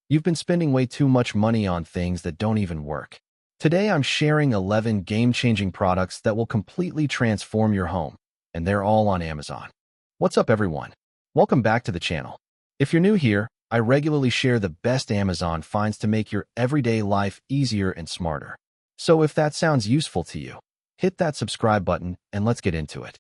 You've been spending way too much money on things that don't even work. Today I'm sharing 11 game-changing products that will completely transform your home, and they're all on Amazon. What's up, everyone? Welcome back to the channel. If you're new here, I regularly share the best Amazon finds to make your everyday life easier and smarter. So if that sounds useful to you, hit that subscribe button and let's get into it.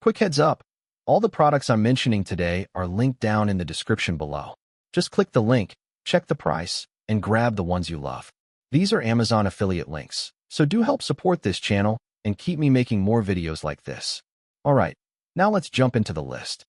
Quick heads up, all the products I'm mentioning today are linked down in the description below. Just click the link, check the price, and grab the ones you love. These are Amazon affiliate links, so do help support this channel and keep me making more videos like this. Alright, now let's jump into the list.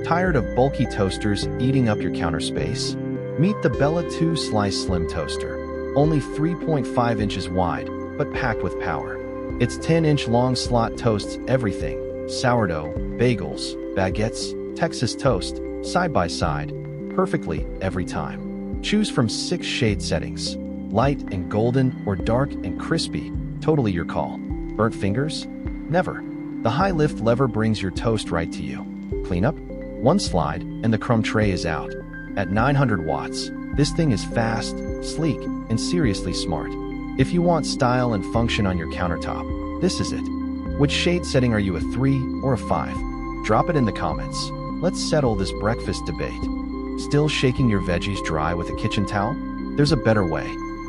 Tired of bulky toasters eating up your counter space? Meet the Bella 2 Slice Slim Toaster. Only 3.5 inches wide, but packed with power. Its 10-inch long slot toasts everything: sourdough, bagels, baguettes, Texas toast, side by side, perfectly every time. Choose from 6 shade settings: light and golden or dark and crispy, totally your call. Burnt fingers? Never. The high lift lever brings your toast right to you. Cleanup? One slide and the crumb tray is out. At 900 watts, this thing is fast, sleek, and seriously smart. If you want style and function on your countertop, this is it. Which shade setting are you, a 3 or a 5? Drop it in the comments. Let's settle this breakfast debate. Still shaking your veggies dry with a kitchen towel? There's a better way.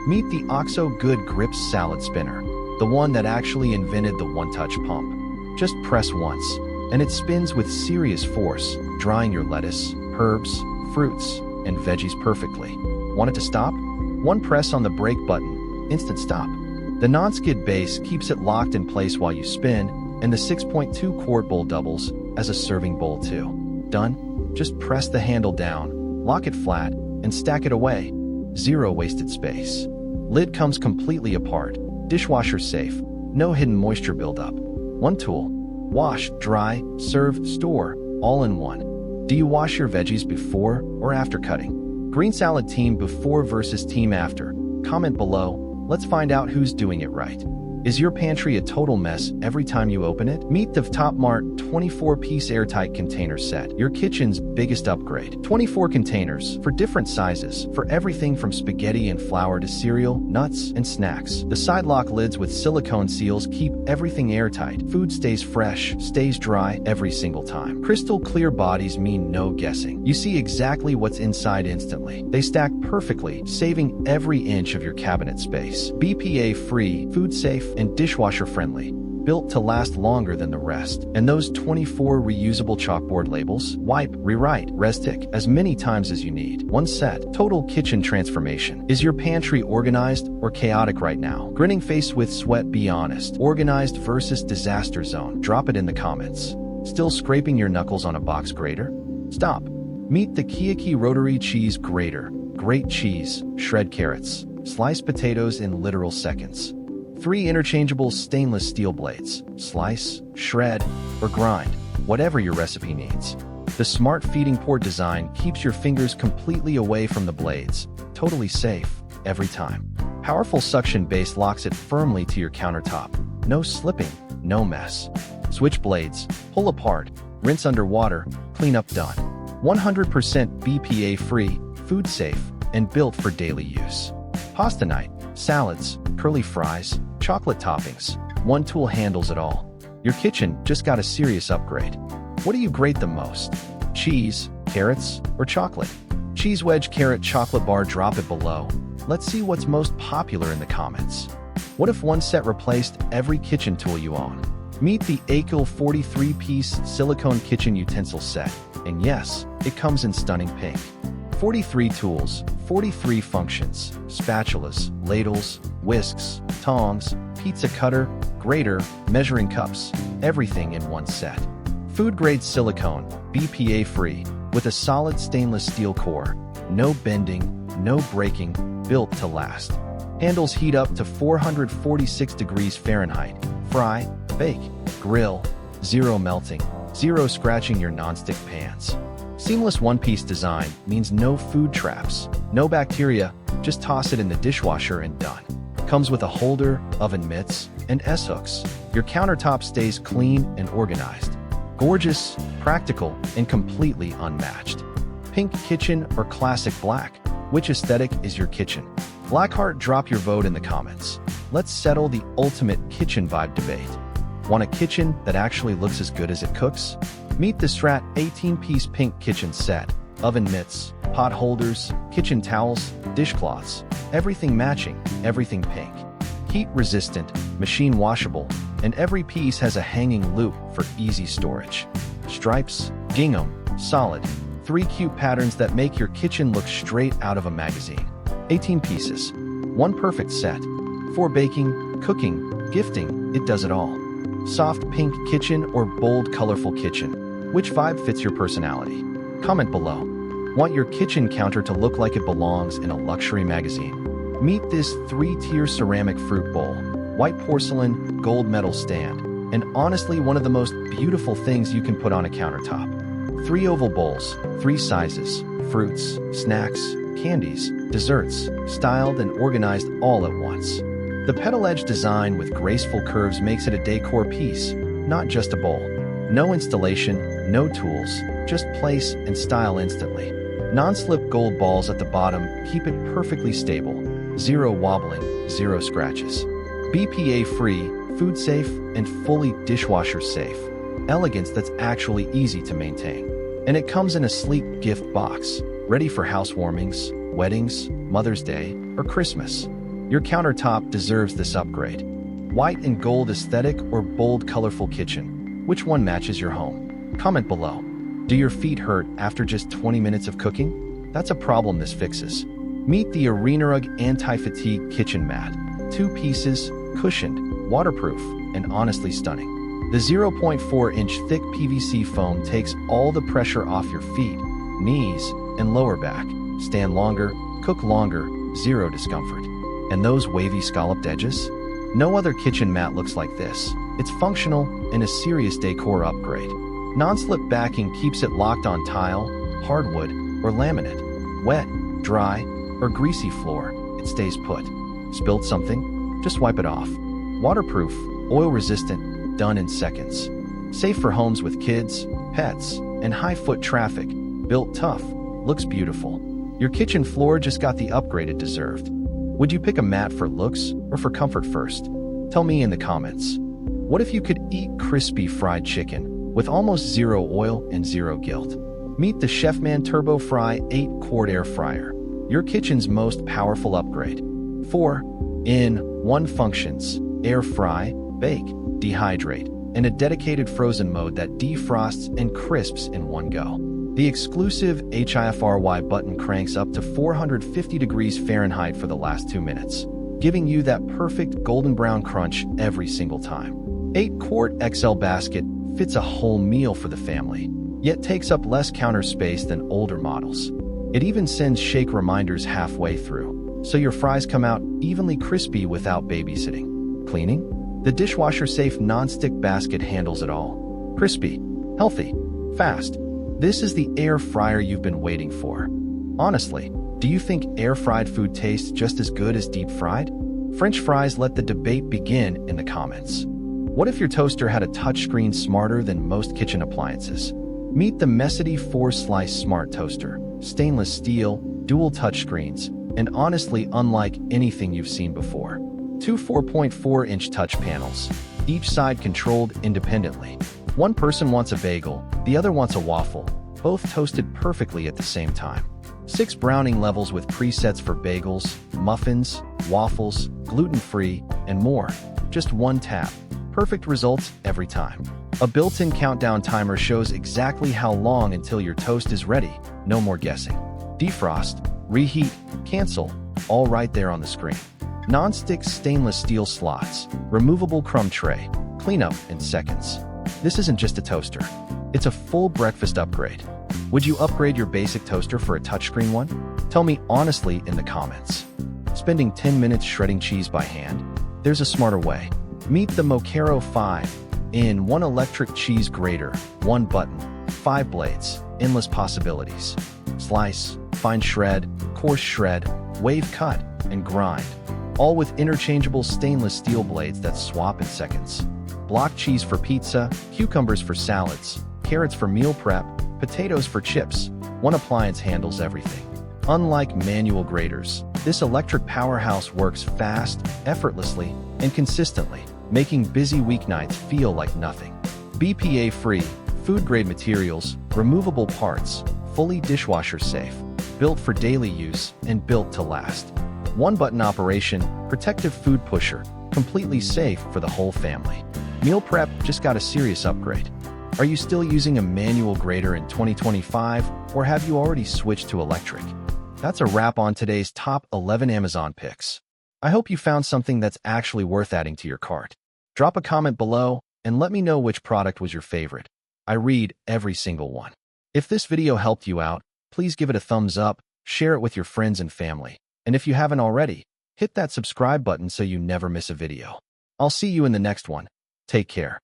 Meet the OXO Good Grips Salad Spinner, the one that actually invented the one-touch pump. Just press once, and it spins with serious force, drying your lettuce, herbs, fruits, and veggies perfectly. Want it to stop? One press on the brake button, instant stop. The non-skid base keeps it locked in place while you spin, and the 6.2 quart bowl doubles as a serving bowl too. Done? Just press the handle down, lock it flat, and stack it away. Zero wasted space. Lid comes completely apart. Dishwasher safe. No hidden moisture buildup. One tool. Wash, dry, serve, store, all in one. Do you wash your veggies before or after cutting? Green salad team before versus team after? Comment below. Let's find out who's doing it right. Is your pantry a total mess every time you open it? Meet the Top Mart 24-piece airtight container set, your kitchen's biggest upgrade. 24 containers for different sizes, for everything from spaghetti and flour to cereal, nuts, and snacks. The side lock lids with silicone seals keep everything airtight. Food stays fresh, stays dry every single time. Crystal clear bodies mean no guessing. You see exactly what's inside instantly. They stack perfectly, saving every inch of your cabinet space. BPA-free, food-safe, and dishwasher-friendly, built to last longer than the rest. And those 24 reusable chalkboard labels? Wipe, rewrite, restick as many times as you need. One set. Total kitchen transformation. Is your pantry organized or chaotic right now? Grinning face with sweat, be honest. Organized versus disaster zone? Drop it in the comments. Still scraping your knuckles on a box grater? Stop. Meet the KEOUKE Rotary Cheese Grater. Grate cheese, shred carrots, slice potatoes in literal seconds. 3 interchangeable stainless steel blades. Slice, shred, or grind, whatever your recipe needs. The smart feeding port design keeps your fingers completely away from the blades. Totally safe, every time. Powerful suction base locks it firmly to your countertop. No slipping, no mess. Switch blades, pull apart, rinse underwater, cleanup done. 100% BPA-free, food-safe, and built for daily use. Pasta night, salads, curly fries, chocolate toppings. One tool handles it all. Your kitchen just got a serious upgrade. What do you grate the most? Cheese, carrots, or chocolate? Cheese wedge, carrot, chocolate bar? Drop it below. Let's see what's most popular in the comments. What if one set replaced every kitchen tool you own? Meet the KEOUKE 43-piece silicone kitchen utensil set. And yes, it comes in stunning pink. 43 tools, 43 functions: spatulas, ladles, whisks, tongs, pizza cutter, grater, measuring cups, everything in one set. Food-grade silicone, BPA-free, with a solid stainless steel core. No bending, no breaking, built to last. Handles heat up to 446 degrees Fahrenheit. Fry, bake, grill, zero melting, zero scratching your nonstick pans. Seamless one-piece design means no food traps, no bacteria, just toss it in the dishwasher and done. Comes with a holder, oven mitts, and S-hooks. Your countertop stays clean and organized. Gorgeous, practical, and completely unmatched. Pink kitchen or classic black? Which aesthetic is your kitchen? Blackheart, drop your vote in the comments. Let's settle the ultimate kitchen vibe debate. Want a kitchen that actually looks as good as it cooks? Meet the Sratte 18-piece pink kitchen set. Oven mitts, pot holders, kitchen towels, dishcloths, everything matching, everything pink. Heat-resistant, machine washable, and every piece has a hanging loop for easy storage. Stripes, gingham, solid. 3 cute patterns that make your kitchen look straight out of a magazine. 18 pieces. One perfect set. For baking, cooking, gifting, it does it all. Soft pink kitchen or bold, colorful kitchen? Which vibe fits your personality? Comment below. Want your kitchen counter to look like it belongs in a luxury magazine? Meet this 3-tier ceramic fruit bowl, white porcelain, gold metal stand, and honestly one of the most beautiful things you can put on a countertop. 3 oval bowls, 3 sizes, fruits, snacks, candies, desserts, styled and organized all at once. The petal edge design with graceful curves makes it a decor piece, not just a bowl. No installation, no tools, just place and style instantly. Non-slip gold balls at the bottom keep it perfectly stable. 0 wobbling, 0 scratches. BPA-free, food-safe, and fully dishwasher-safe. Elegance that's actually easy to maintain. And it comes in a sleek gift box, ready for housewarmings, weddings, Mother's Day, or Christmas. Your countertop deserves this upgrade. White and gold aesthetic or bold, colorful kitchen? Which one matches your home? Comment below. Do your feet hurt after just 20 minutes of cooking? That's a problem this fixes. Meet the Arenarug Anti-Fatigue Kitchen Mat. 2 pieces, cushioned, waterproof, and honestly stunning. The 0.4-inch thick PVC foam takes all the pressure off your feet, knees, and lower back. Stand longer, cook longer, 0 discomfort. And those wavy scalloped edges? No other kitchen mat looks like this. It's functional and a serious decor upgrade. Non-slip backing keeps it locked on tile, hardwood, or laminate. Wet, dry, or greasy floor, it stays put. Spilled something? Just wipe it off. Waterproof, oil-resistant, done in seconds. Safe for homes with kids, pets, and high-foot traffic. Built tough, looks beautiful. Your kitchen floor just got the upgrade it deserved. Would you pick a mat for looks or for comfort first? Tell me in the comments. What if you could eat crispy fried chicken with almost 0 oil and 0 guilt? Meet the Chefman Turbo Fry 8-quart air fryer. Your kitchen's most powerful upgrade. 4-in-1 functions: air fry, bake, dehydrate, and a dedicated frozen mode that defrosts and crisps in one go. The exclusive HIFRY button cranks up to 450 degrees Fahrenheit for the last 2 minutes, giving you that perfect golden brown crunch every single time. 8-quart XL basket fits a whole meal for the family, yet takes up less counter space than older models. It even sends shake reminders halfway through, so your fries come out evenly crispy without babysitting. Cleaning? The dishwasher-safe non-stick basket handles it all. Crispy, healthy, fast. This is the air fryer you've been waiting for. Honestly, do you think air-fried food tastes just as good as deep-fried? French fries? Let the debate begin in the comments. What if your toaster had a touchscreen smarter than most kitchen appliances? Meet the Mecity 4-slice smart toaster. Stainless steel, dual touchscreens, and honestly unlike anything you've seen before. 2 4.4-inch touch panels, each side controlled independently. One person wants a bagel, the other wants a waffle, both toasted perfectly at the same time. 6 browning levels with presets for bagels, muffins, waffles, gluten-free, and more. Just one tap. Perfect results every time. A built-in countdown timer shows exactly how long until your toast is ready. No more guessing. Defrost, reheat, cancel, all right there on the screen. Non-stick stainless steel slots, removable crumb tray, cleanup in seconds. This isn't just a toaster. It's a full breakfast upgrade. Would you upgrade your basic toaster for a touchscreen one? Tell me honestly in the comments. Spending 10 minutes shredding cheese by hand? There's a smarter way. Meet the Mokero 5-in-1 electric cheese grater. 1 button, 5 blades, endless possibilities. Slice, fine shred, coarse shred, wave cut, and grind. All with interchangeable stainless steel blades that swap in seconds. Block cheese for pizza, cucumbers for salads, carrots for meal prep, potatoes for chips. One appliance handles everything. Unlike manual graters, this electric powerhouse works fast, effortlessly, and consistently, making busy weeknights feel like nothing. BPA-free, food-grade materials, removable parts, fully dishwasher-safe, built for daily use and built to last. One-button operation, protective food pusher, completely safe for the whole family. Meal prep just got a serious upgrade. Are you still using a manual grater in 2025, or have you already switched to electric? That's a wrap on today's top 11 Amazon picks. I hope you found something that's actually worth adding to your cart. Drop a comment below and let me know which product was your favorite. I read every single one. If this video helped you out, please give it a thumbs up, share it with your friends and family. And if you haven't already, hit that subscribe button so you never miss a video. I'll see you in the next one. Take care.